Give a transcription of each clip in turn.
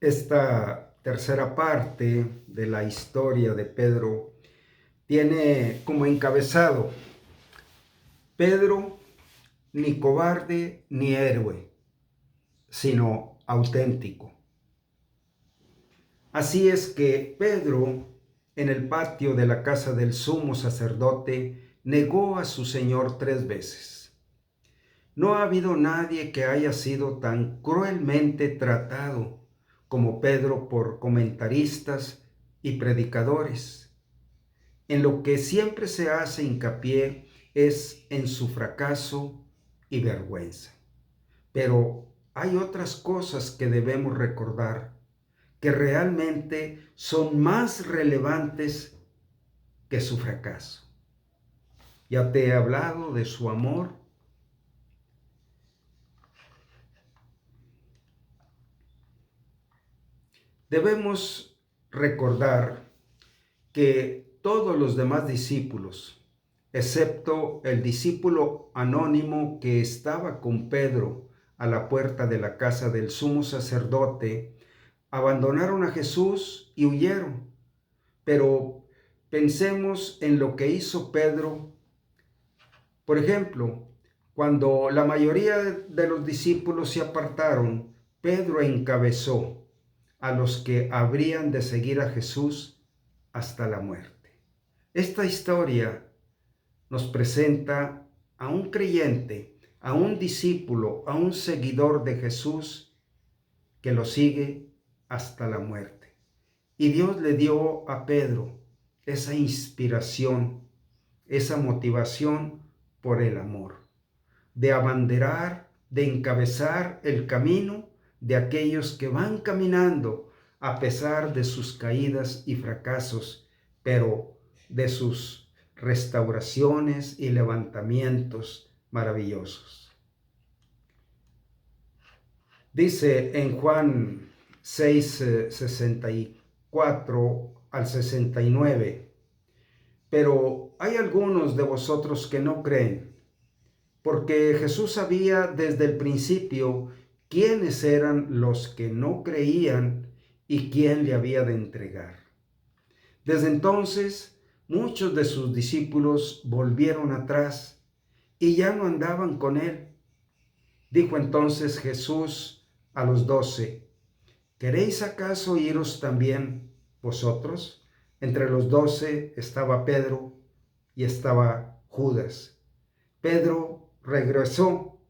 Esta tercera parte de la historia de Pedro tiene como encabezado: Pedro, ni cobarde ni héroe, sino auténtico. Así es que Pedro, en el patio de la casa del sumo sacerdote, negó a su Señor 3 veces. No ha habido nadie que haya sido tan cruelmente tratado como Pedro por comentaristas y predicadores. En lo que siempre se hace hincapié es en su fracaso y vergüenza. Pero hay otras cosas que debemos recordar que realmente son más relevantes que su fracaso. Ya te he hablado de su amor. Debemos recordar que todos los demás discípulos, excepto el discípulo anónimo que estaba con Pedro a la puerta de la casa del sumo sacerdote, abandonaron a Jesús y huyeron. Pero pensemos en lo que hizo Pedro. Por ejemplo, cuando la mayoría de los discípulos se apartaron, Pedro encabezó a los que habrían de seguir a Jesús hasta la muerte. Esta historia nos presenta a un creyente, a un discípulo, a un seguidor de Jesús que lo sigue hasta la muerte. Y Dios le dio a Pedro esa inspiración, esa motivación por el amor, de abanderar, de encabezar el camino de aquellos que van caminando a pesar de sus caídas y fracasos, pero de sus restauraciones y levantamientos maravillosos. Dice en Juan 6, 64 al 69, pero hay algunos de vosotros que no creen, porque Jesús sabía desde el principio quiénes eran los que no creían y quién le había de entregar. Desde entonces, muchos de sus discípulos volvieron atrás y ya no andaban con él. Dijo entonces Jesús a los 12, ¿queréis acaso iros también vosotros? Entre los 12 estaba Pedro y estaba Judas. Pedro regresó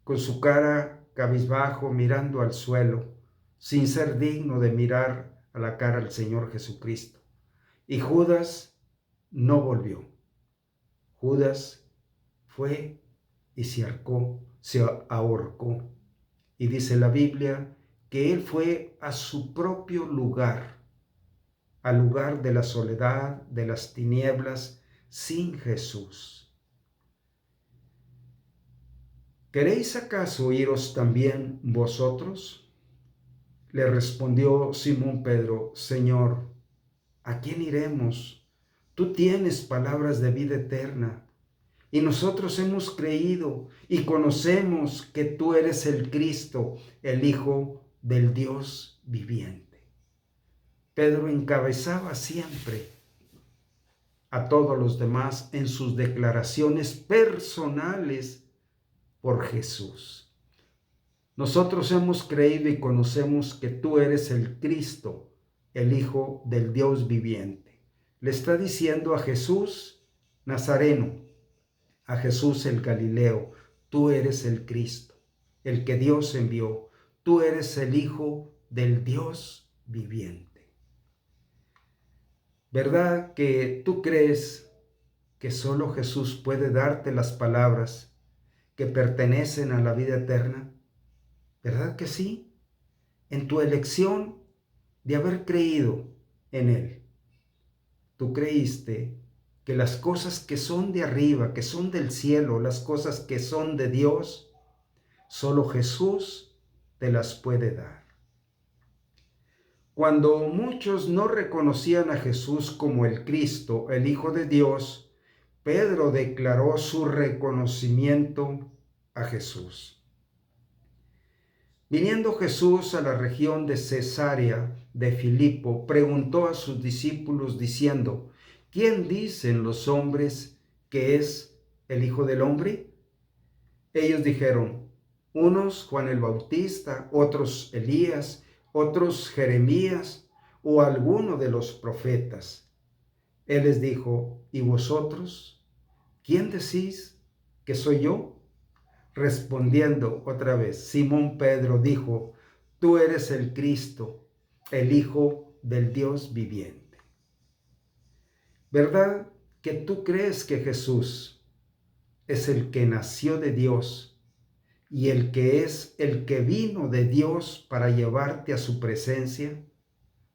con su cara cabizbajo, mirando al suelo, sin ser digno de mirar a la cara al Señor Jesucristo. Y Judas no volvió. Judas fue y se ahorcó. Y dice la Biblia que él fue a su propio lugar, al lugar de la soledad, de las tinieblas, sin Jesús. ¿Queréis acaso iros también vosotros? Le respondió Simón Pedro, Señor, ¿a quién iremos? Tú tienes palabras de vida eterna, y nosotros hemos creído y conocemos que tú eres el Cristo, el Hijo del Dios viviente. Pedro encabezaba siempre a todos los demás en sus declaraciones personales por Jesús. Nosotros hemos creído y conocemos que tú eres el Cristo, el Hijo del Dios viviente. Le está diciendo a Jesús Nazareno, a Jesús el Galileo, tú eres el Cristo, el que Dios envió, tú eres el Hijo del Dios viviente. ¿Verdad que tú crees que solo Jesús puede darte las palabras que pertenecen a la vida eterna? ¿Verdad que sí? En tu elección de haber creído en Él, tú creíste que las cosas que son de arriba, que son del cielo, las cosas que son de Dios, solo Jesús te las puede dar. Cuando muchos no reconocían a Jesús como el Cristo, el Hijo de Dios, Pedro declaró su reconocimiento a Jesús. Viniendo Jesús a la región de Cesarea de Filipo, preguntó a sus discípulos diciendo: ¿Quién dicen los hombres que es el Hijo del Hombre? Ellos dijeron: unos Juan el Bautista, otros Elías, otros Jeremías o alguno de los profetas. Él les dijo: ¿y vosotros? ¿Quién decís que soy yo? Respondiendo otra vez, Simón Pedro dijo: tú eres el Cristo, el Hijo del Dios viviente. ¿Verdad que tú crees que Jesús es el que nació de Dios y el que es el que vino de Dios para llevarte a su presencia?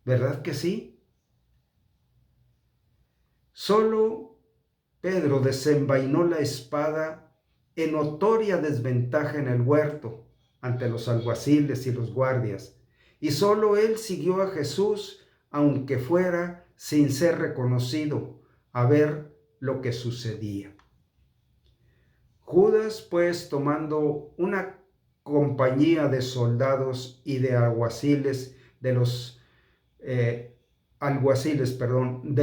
¿Verdad que sí? Solo Pedro desenvainó la espada en notoria desventaja en el huerto ante los alguaciles y los guardias, y solo él siguió a Jesús, aunque fuera sin ser reconocido, a ver lo que sucedía. Judas, pues, tomando una compañía de soldados y de alguaciles, de los de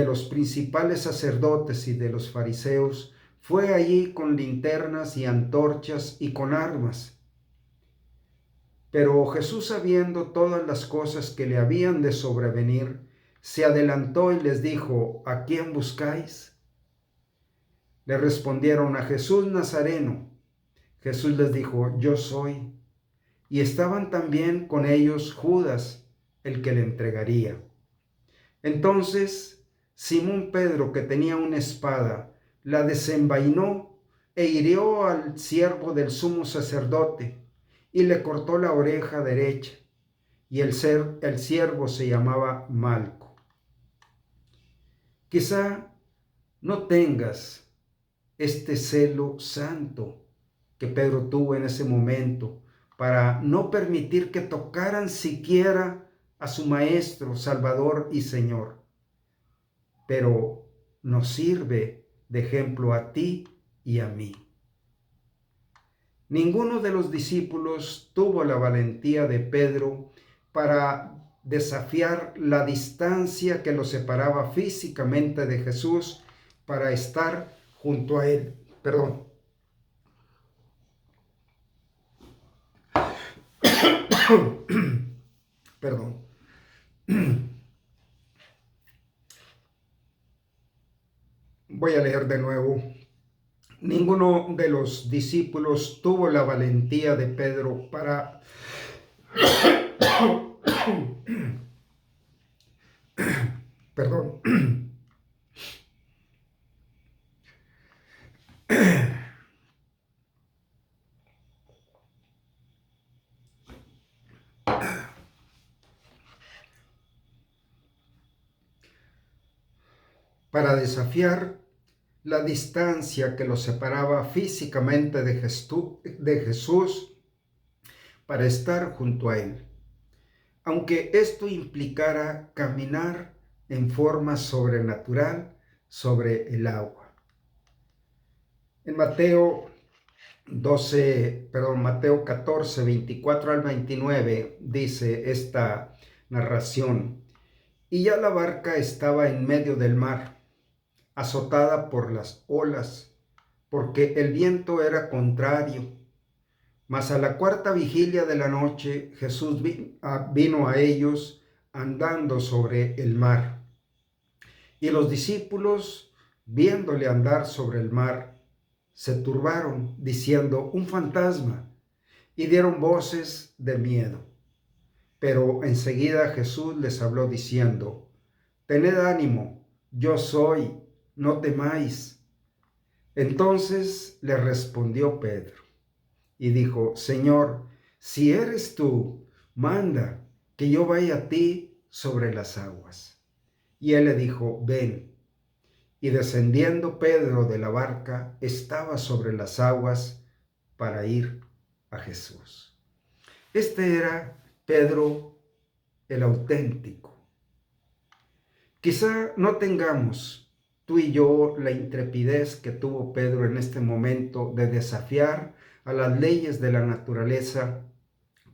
los principales sacerdotes y de los fariseos, fue allí con linternas y antorchas y con armas. Pero Jesús, sabiendo todas las cosas que le habían de sobrevenir, se adelantó y les dijo: ¿a quién buscáis? Le respondieron: a Jesús Nazareno. Jesús les dijo: yo soy. Y estaban también con ellos Judas, el que le entregaría. Entonces Simón Pedro, que tenía una espada, la desenvainó e hirió al siervo del sumo sacerdote y le cortó la oreja derecha, y el siervo se llamaba Malco. Quizá no tengas este celo santo que Pedro tuvo en ese momento para no permitir que tocaran siquiera a su Maestro, Salvador y Señor. Pero nos sirve de ejemplo a ti y a mí. Ninguno de los discípulos tuvo la valentía de Pedro para desafiar la distancia que lo separaba físicamente de Jesús para estar junto a él. Perdón. Voy a leer de nuevo. Ninguno de los discípulos tuvo la valentía de Pedro para perdón. Para desafiar la distancia que lo separaba físicamente de Jesús para estar junto a él, aunque esto implicara caminar en forma sobrenatural sobre el agua. En Mateo 14, 24 al 29 dice esta narración: y ya la barca estaba en medio del mar, azotada por las olas, porque el viento era contrario. Mas a la cuarta vigilia de la noche Jesús vino a ellos andando sobre el mar. Y los discípulos, viéndole andar sobre el mar, se turbaron, diciendo: un fantasma, y dieron voces de miedo. Pero enseguida Jesús les habló diciendo: tened ánimo, yo soy, no temáis. Entonces le respondió Pedro y dijo: Señor, si eres tú, manda que yo vaya a ti sobre las aguas. Y él le dijo: ven. Y descendiendo Pedro de la barca, estaba sobre las aguas para ir a Jesús. Este era Pedro el auténtico. Quizá no tengamos tú y yo la intrepidez que tuvo Pedro en este momento de desafiar a las leyes de la naturaleza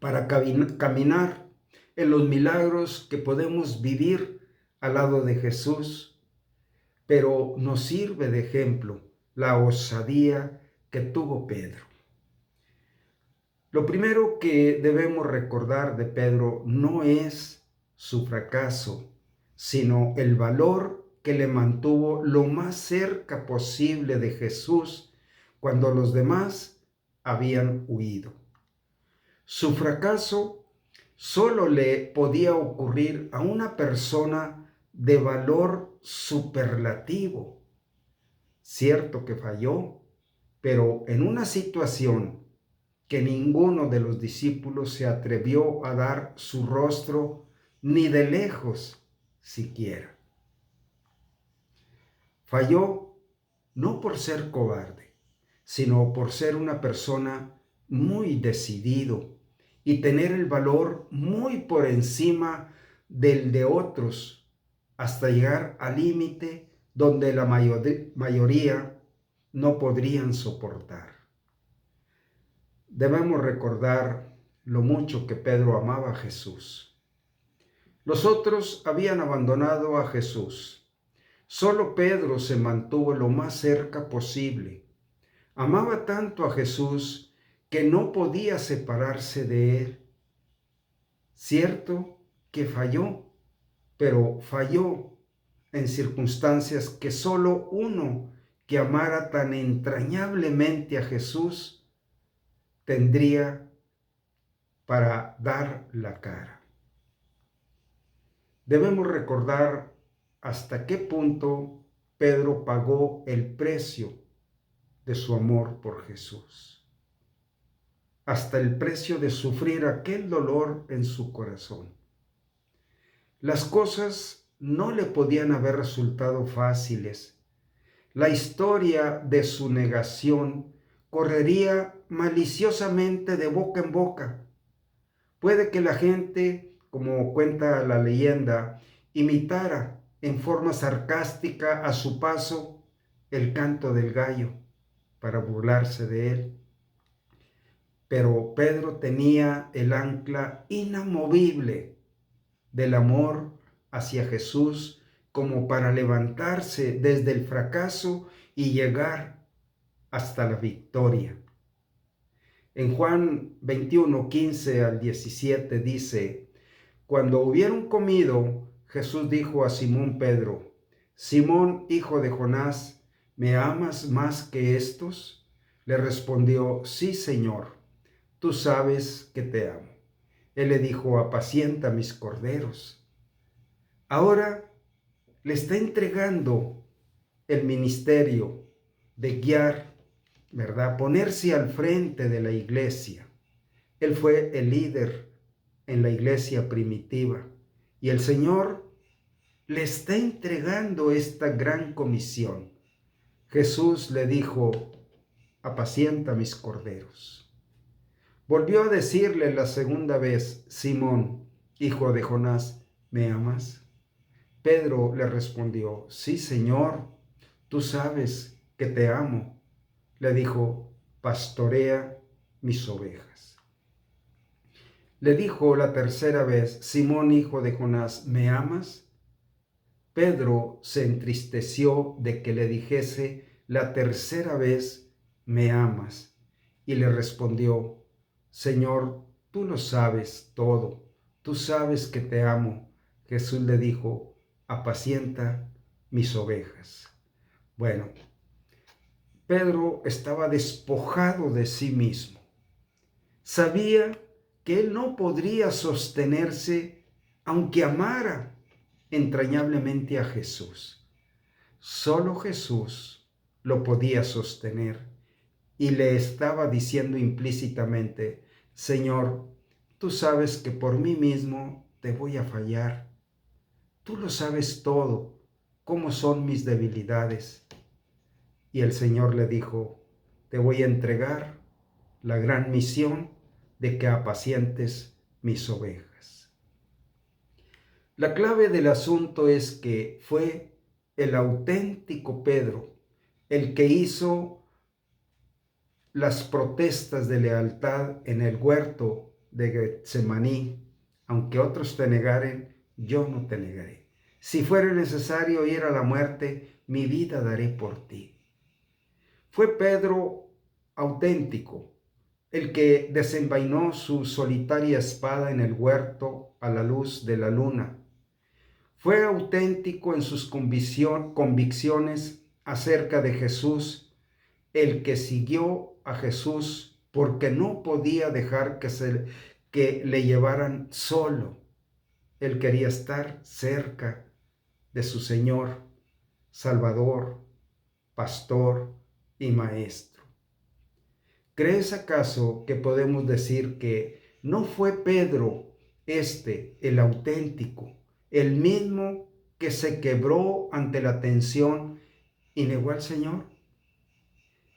para caminar en los milagros que podemos vivir al lado de Jesús, pero nos sirve de ejemplo la osadía que tuvo Pedro. Lo primero que debemos recordar de Pedro no es su fracaso, sino el valor que le mantuvo lo más cerca posible de Jesús cuando los demás habían huido. Su fracaso solo le podía ocurrir a una persona de valor superlativo. Cierto que falló, pero en una situación que ninguno de los discípulos se atrevió a dar su rostro ni de lejos siquiera. Falló no por ser cobarde, sino por ser una persona muy decidido y tener el valor muy por encima del de otros, hasta llegar al límite donde la mayoría no podrían soportar. Debemos recordar lo mucho que Pedro amaba a Jesús. Los otros habían abandonado a Jesús. Solo Pedro se mantuvo lo más cerca posible. Amaba tanto a Jesús que no podía separarse de él. Cierto que falló, pero falló en circunstancias que solo uno que amara tan entrañablemente a Jesús tendría para dar la cara. Debemos recordar hasta qué punto Pedro pagó el precio de su amor por Jesús, hasta el precio de sufrir aquel dolor en su corazón. Las cosas no le podían haber resultado fáciles. La historia de su negación correría maliciosamente de boca en boca. Puede que la gente, como cuenta la leyenda, imitara en forma sarcástica a su paso el canto del gallo para burlarse de él. Pero Pedro tenía el ancla inamovible del amor hacia Jesús como para levantarse desde el fracaso y llegar hasta la victoria. En Juan 21, 15 al 17 dice: Cuando hubieron comido, Jesús dijo a Simón Pedro: Simón, hijo de Jonás, ¿me amas más que estos? Le respondió: Sí, Señor, tú sabes que te amo. Él le dijo: apacienta mis corderos. Ahora le está entregando el ministerio de guiar, ¿verdad? Ponerse al frente de la iglesia. Él fue el líder en la iglesia primitiva y el Señor le está entregando esta gran comisión. Jesús le dijo: apacienta mis corderos. Volvió a decirle la segunda vez: Simón, hijo de Jonás, ¿me amas? Pedro le respondió: sí, Señor, tú sabes que te amo. Le dijo: pastorea mis ovejas. Le dijo la tercera vez: Simón, hijo de Jonás, ¿me amas? Pedro se entristeció de que le dijese la tercera vez: ¿me amas? Y le respondió: Señor, tú lo sabes todo, tú sabes que te amo. Jesús le dijo: apacienta mis ovejas. Bueno, Pedro estaba despojado de sí mismo. Sabía que él no podría sostenerse aunque amara entrañablemente a Jesús. Solo Jesús lo podía sostener y le estaba diciendo implícitamente: Señor, tú sabes que por mí mismo te voy a fallar. Tú lo sabes todo, cómo son mis debilidades. Y el Señor le dijo: te voy a entregar la gran misión de que apacientes mis ovejas. La clave del asunto es que fue el auténtico Pedro el que hizo las protestas de lealtad en el huerto de Getsemaní, aunque otros te negaren, yo no te negaré. Si fuere necesario ir a la muerte, mi vida daré por ti. Fue Pedro auténtico, el que desenvainó su solitaria espada en el huerto a la luz de la luna. Fue auténtico en sus convicciones acerca de Jesús, el que siguió a Jesús porque no podía dejar que le llevaran solo. Él quería estar cerca de su Señor, Salvador, Pastor y Maestro. ¿Crees acaso que podemos decir que no fue Pedro el auténtico, el mismo que se quebró ante la tensión y negó al Señor?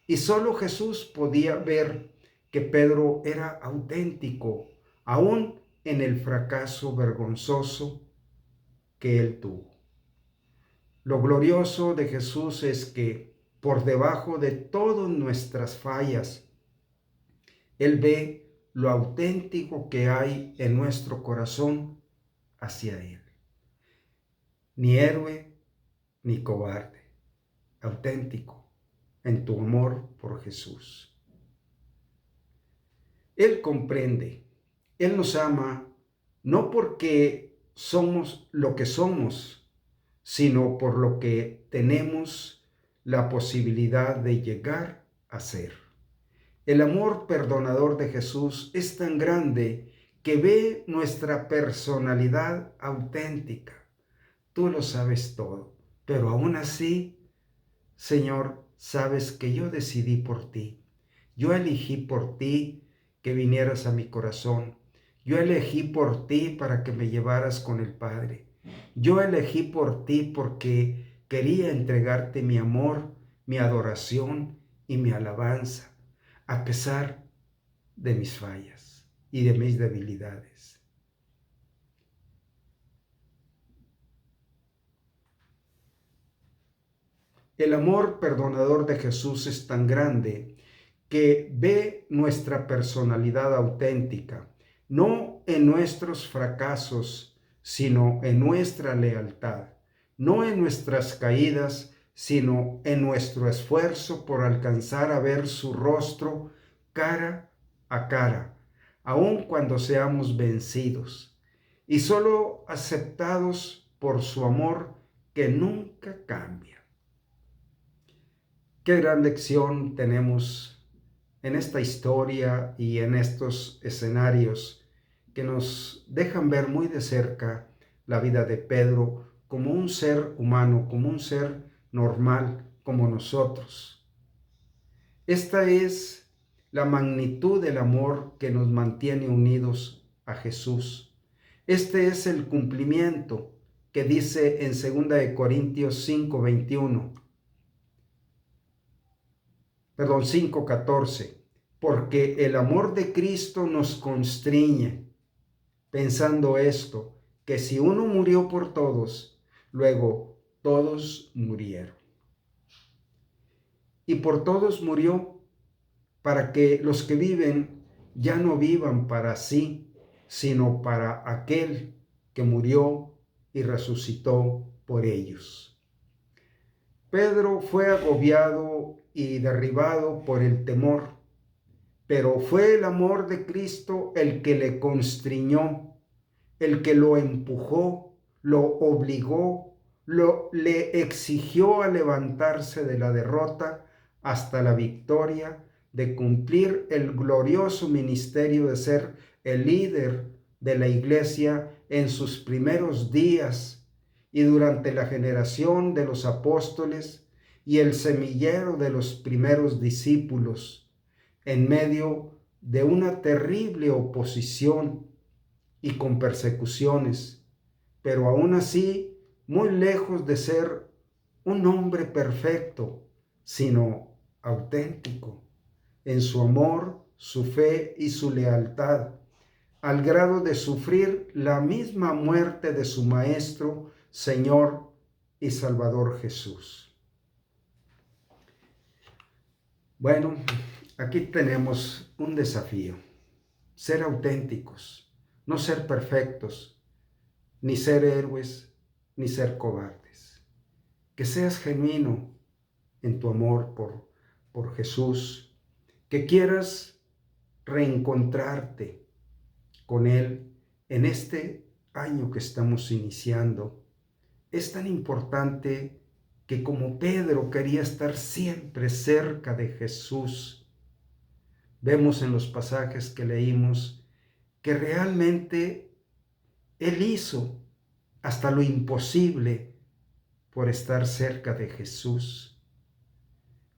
Y solo Jesús podía ver que Pedro era auténtico, aún en el fracaso vergonzoso que él tuvo. Lo glorioso de Jesús es que por debajo de todas nuestras fallas, Él ve lo auténtico que hay en nuestro corazón hacia Él. Ni héroe ni cobarde, auténtico en tu amor por Jesús. Él comprende, Él nos ama no porque somos lo que somos, sino por lo que tenemos la posibilidad de llegar a ser. El amor perdonador de Jesús es tan grande que ve nuestra personalidad auténtica. Tú lo sabes todo, pero aún así, Señor, sabes que yo decidí por ti. Yo elegí por ti que vinieras a mi corazón. Yo elegí por ti para que me llevaras con el Padre. Yo elegí por ti porque quería entregarte mi amor, mi adoración y mi alabanza, a pesar de mis fallas y de mis debilidades. El amor perdonador de Jesús es tan grande que ve nuestra personalidad auténtica, no en nuestros fracasos, sino en nuestra lealtad, no en nuestras caídas, sino en nuestro esfuerzo por alcanzar a ver su rostro cara a cara, aun cuando seamos vencidos, y solo aceptados por su amor que nunca cambia. Qué gran lección tenemos en esta historia y en estos escenarios que nos dejan ver muy de cerca la vida de Pedro como un ser humano, como un ser normal, como nosotros. Esta es la magnitud del amor que nos mantiene unidos a Jesús. Este es el cumplimiento que dice en 2 Corintios 5:14, porque el amor de Cristo nos constriñe, pensando esto, que si uno murió por todos, luego todos murieron. Y por todos murió, para que los que viven ya no vivan para sí, sino para aquel que murió y resucitó por ellos. Pedro fue agobiado y derribado por el temor, pero fue el amor de Cristo el que le constriñó, el que lo empujó, lo obligó, le exigió a levantarse de la derrota hasta la victoria de cumplir el glorioso ministerio de ser el líder de la iglesia en sus primeros días y durante la generación de los apóstoles y el semillero de los primeros discípulos, en medio de una terrible oposición y con persecuciones, pero aún así muy lejos de ser un hombre perfecto, sino auténtico en su amor, su fe y su lealtad, al grado de sufrir la misma muerte de su Maestro, Señor y Salvador Jesús. Bueno, aquí tenemos un desafío. ser auténticos, no ser perfectos, ni ser héroes, ni ser cobardes. Que seas genuino en tu amor por Jesús, que quieras reencontrarte con Él en este año que estamos iniciando. Es tan importante que como Pedro quería estar siempre cerca de Jesús, vemos en los pasajes que leímos que realmente Él hizo hasta lo imposible por estar cerca de Jesús.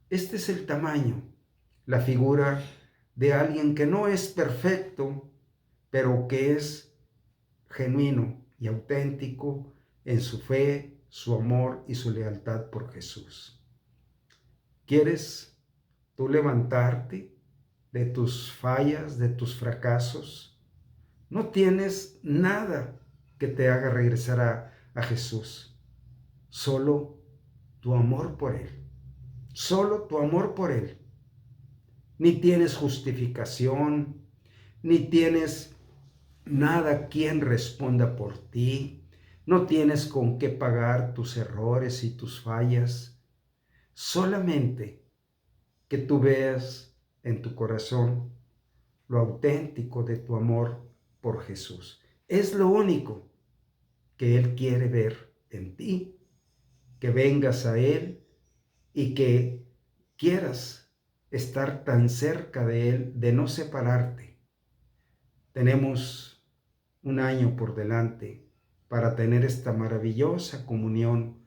Este es el tamaño, la figura de alguien que no es perfecto, pero que es genuino y auténtico en su fe, su amor y su lealtad por Jesús. ¿Quieres tú levantarte de tus fallas, de tus fracasos? No tienes nada que te haga regresar a Jesús, solo tu amor por Él, solo tu amor por Él. Ni tienes justificación, ni tienes nada quien responda por ti, no tienes con qué pagar tus errores y tus fallas, solamente que tú veas en tu corazón lo auténtico de tu amor por Jesús. Es lo único que Él quiere ver en ti, que vengas a Él y que quieras estar tan cerca de Él, de no separarte. Tenemos un año por delante para tener esta maravillosa comunión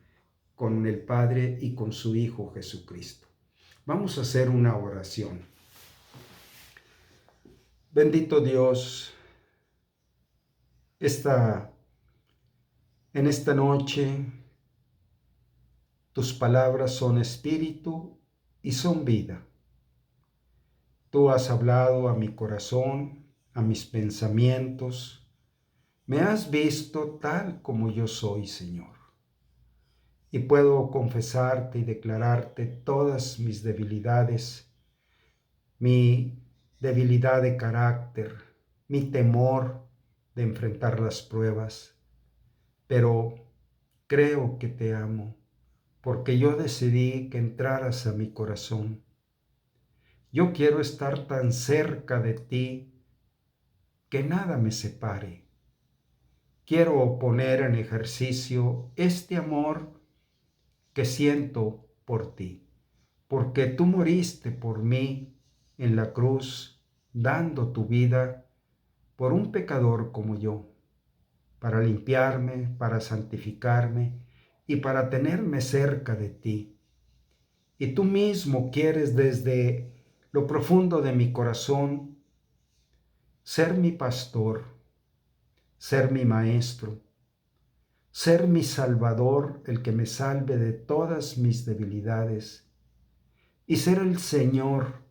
con el Padre y con su Hijo Jesucristo. Vamos a hacer una oración. Bendito Dios, en esta noche tus palabras son espíritu y son vida. Tú has hablado a mi corazón, a mis pensamientos. Me has visto tal como yo soy, Señor. Y puedo confesarte y declararte todas mis debilidades, mi debilidad de carácter, mi temor de enfrentar las pruebas. Pero creo que te amo, porque yo decidí que entraras a mi corazón. Yo quiero estar tan cerca de ti que nada me separe. Quiero poner en ejercicio este amor que siento por ti, porque tú moriste por mí en la cruz, dando tu vida por un pecador como yo, para limpiarme, para santificarme y para tenerme cerca de ti. Y tú mismo quieres desde lo profundo de mi corazón ser mi pastor, ser mi maestro, ser mi salvador, el que me salve de todas mis debilidades, y ser el Señor,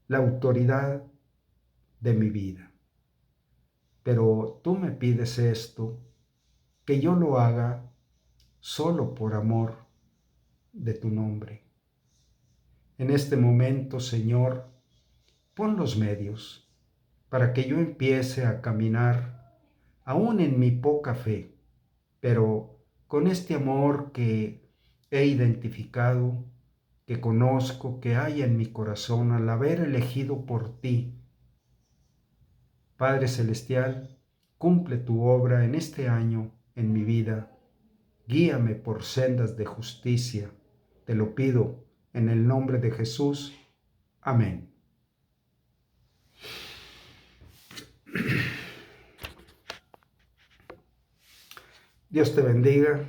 la autoridad de mi vida. Pero tú me pides esto, que yo lo haga solo por amor de tu nombre. En este momento, Señor, pon los medios para que yo empiece a caminar, aún en mi poca fe, pero con este amor que he identificado, que conozco, que hay en mi corazón al haber elegido por ti. Padre Celestial, cumple tu obra en este año en mi vida. Guíame por sendas de justicia. Te lo pido en el nombre de Jesús. Amén. Dios te bendiga.